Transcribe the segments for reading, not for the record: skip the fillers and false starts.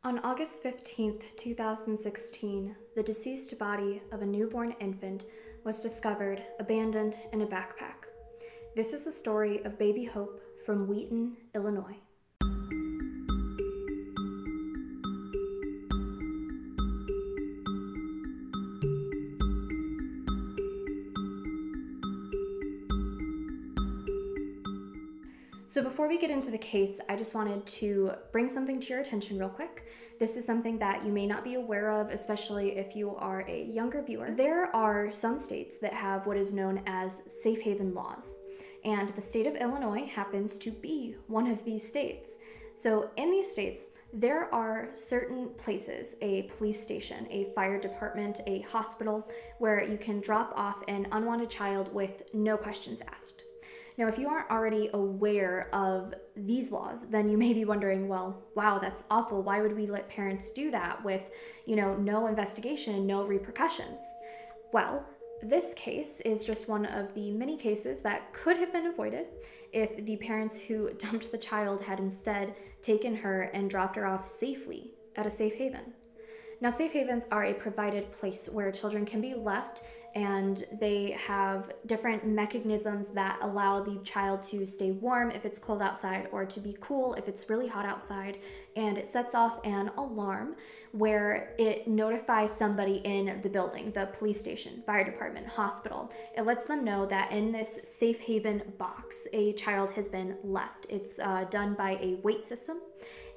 On August 15th, 2016, the deceased body of a newborn infant was discovered abandoned in a backpack. This is the story of baby Hope from Wheaton, Illinois. So before we get into the case, I just wanted to bring something to your attention real quick. This is something that you may not be aware of, especially if you are a younger viewer. There are some states that have what is known as safe haven laws, and the state of Illinois happens to be one of these states. So in these states, there are certain places, a police station, a fire department, a hospital, where you can drop off an unwanted child with no questions asked. Now, if you aren't already aware of these laws, then you may be wondering, well, wow, that's awful. Why would we let parents do that with, no investigation, no repercussions? Well, this case is just one of the many cases that could have been avoided if the parents who dumped the child had instead taken her and dropped her off safely at a safe haven. Now, safe havens are a provided place where children can be left, and they have different mechanisms that allow the child to stay warm if it's cold outside or to be cool if it's really hot outside. And it sets off an alarm where it notifies somebody in the building, the police station, fire department, hospital. It lets them know that in this safe haven box, a child has been left. It's done by a weight system.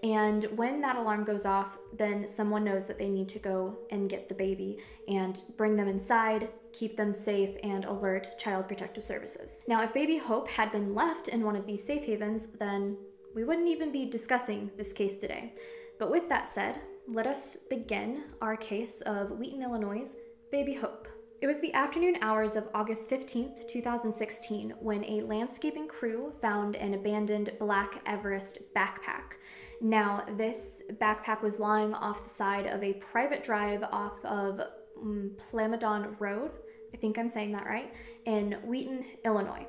And when that alarm goes off, then someone knows that they need to go and get the baby and bring them inside, keep them safe, and alert Child Protective Services. Now, if baby Hope had been left in one of these safe havens, then we wouldn't even be discussing this case today. But with that said, let us begin our case of Wheaton, Illinois' baby Hope. It was the afternoon hours of August 15th, 2016, when a landscaping crew found an abandoned black Everest backpack. Now, this backpack was lying off the side of a private drive off of Plamondon Road, I think I'm saying that right, in Wheaton, Illinois.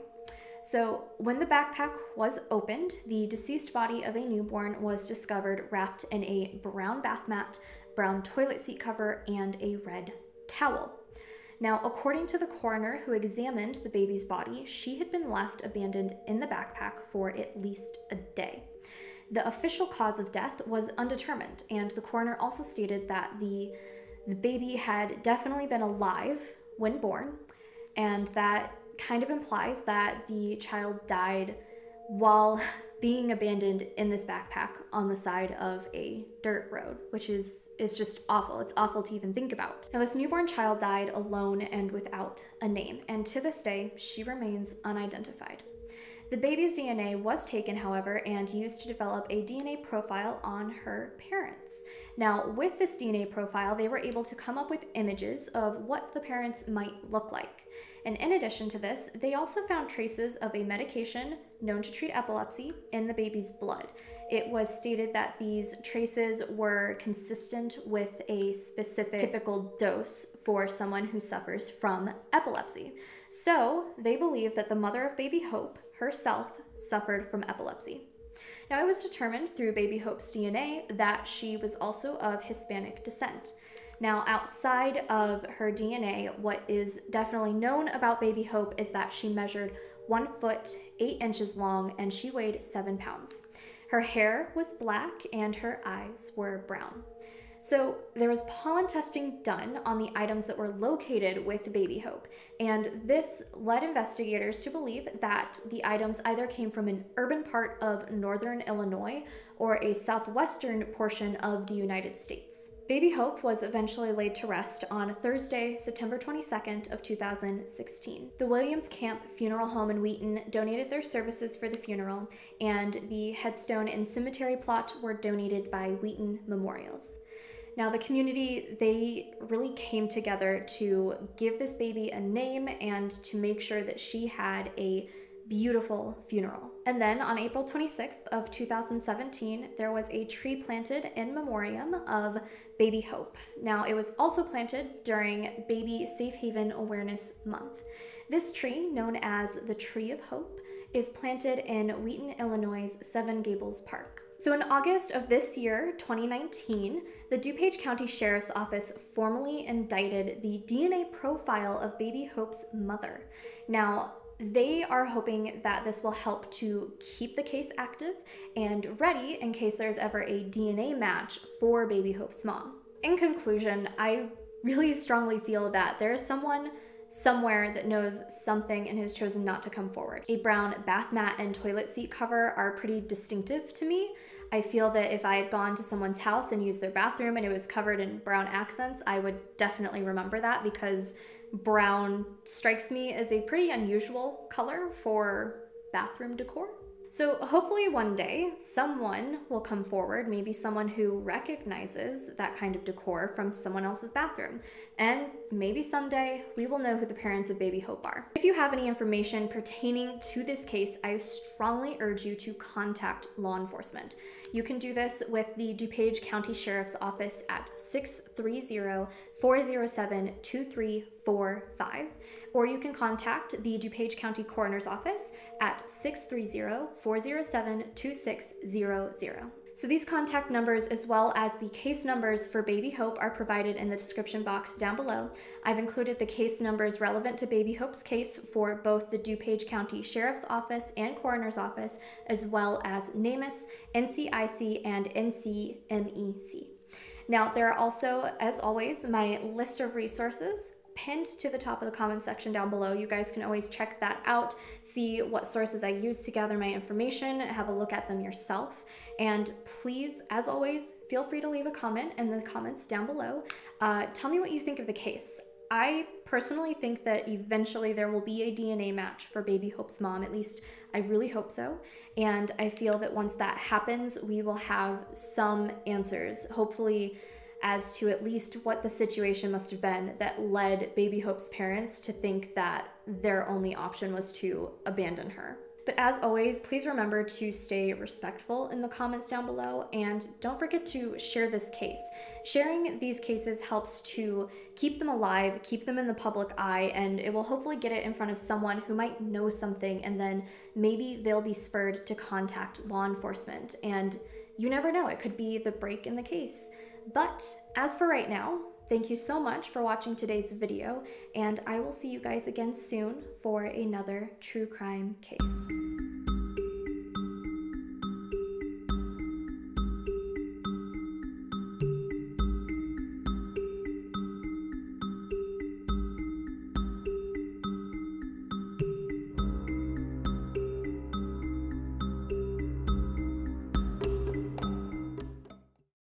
So when the backpack was opened, the deceased body of a newborn was discovered wrapped in a brown bath mat, brown toilet seat cover, and a red towel. Now, according to the coroner who examined the baby's body, she had been left abandoned in the backpack for at least a day. The official cause of death was undetermined, and the coroner also stated that the baby had definitely been alive when born, and that kind of implies that the child died while being abandoned in this backpack on the side of a dirt road, which is just awful. It's awful to even think about. Now, this newborn child died alone and without a name, and to this day, she remains unidentified. The baby's DNA was taken, however, and used to develop a DNA profile on her parents. Now, with this DNA profile, they were able to come up with images of what the parents might look like. And in addition to this, they also found traces of a medication known to treat epilepsy in the baby's blood. It was stated that these traces were consistent with a specific typical dose for someone who suffers from epilepsy. So they believe that the mother of baby Hope herself suffered from epilepsy. Now, it was determined through baby Hope's DNA that she was also of Hispanic descent. Now, outside of her DNA, what is definitely known about baby Hope is that she measured 1 foot 8 inches long and she weighed 7 pounds. Her hair was black and her eyes were brown. So there was pollen testing done on the items that were located with baby Hope, and this led investigators to believe that the items either came from an urban part of northern Illinois or a southwestern portion of the United States. Baby Hope was eventually laid to rest on Thursday, September 22nd of 2016. The Williams Camp Funeral Home in Wheaton donated their services for the funeral, and the headstone and cemetery plot were donated by Wheaton Memorials. Now, the community, they really came together to give this baby a name and to make sure that she had a beautiful funeral. And then on April 26th of 2017, there was a tree planted in memoriam of baby Hope. Now, it was also planted during Baby Safe Haven Awareness Month. This tree, known as the Tree of Hope, is planted in Wheaton, Illinois' Seven Gables Park. So in August of this year, 2019, the DuPage County Sheriff's Office formally indicted the DNA profile of baby Hope's mother. Now, they are hoping that this will help to keep the case active and ready in case there's ever a DNA match for baby Hope's mom. In conclusion, I really strongly feel that there is someone somewhere that knows something and has chosen not to come forward. A brown bath mat and toilet seat cover are pretty distinctive to me. I feel that if I had gone to someone's house and used their bathroom and it was covered in brown accents, I would definitely remember that, because brown strikes me as a pretty unusual color for bathroom decor. So hopefully one day someone will come forward, maybe someone who recognizes that kind of decor from someone else's bathroom. And maybe someday we will know who the parents of baby Hope are. If you have any information pertaining to this case, I strongly urge you to contact law enforcement. You can do this with the DuPage County Sheriff's Office at 630-407-2345, or you can contact the DuPage County Coroner's Office at 630-407-2600. So these contact numbers, as well as the case numbers for baby Hope, are provided in the description box down below. I've included the case numbers relevant to baby Hope's case for both the DuPage County Sheriff's Office and Coroner's Office, as well as NamUs, NCIC, and NCMEC. Now, there are also, as always, my list of resources pinned to the top of the comment section down below. You guys can always check that out, see what sources I use to gather my information, have a look at them yourself. And please, as always, feel free to leave a comment in the comments down below. Tell me what you think of the case. I personally think that eventually there will be a DNA match for baby Hope's mom. At least I really hope so. And I feel that once that happens, we will have some answers, hopefully, as to at least what the situation must have been that led baby Hope's parents to think that their only option was to abandon her. But as always, please remember to stay respectful in the comments down below, and don't forget to share this case. Sharing these cases helps to keep them alive, keep them in the public eye, and it will hopefully get it in front of someone who might know something, and then maybe they'll be spurred to contact law enforcement. And you never know, it could be the break in the case. But as for right now, thank you so much for watching today's video, and I will see you guys again soon for another true crime case.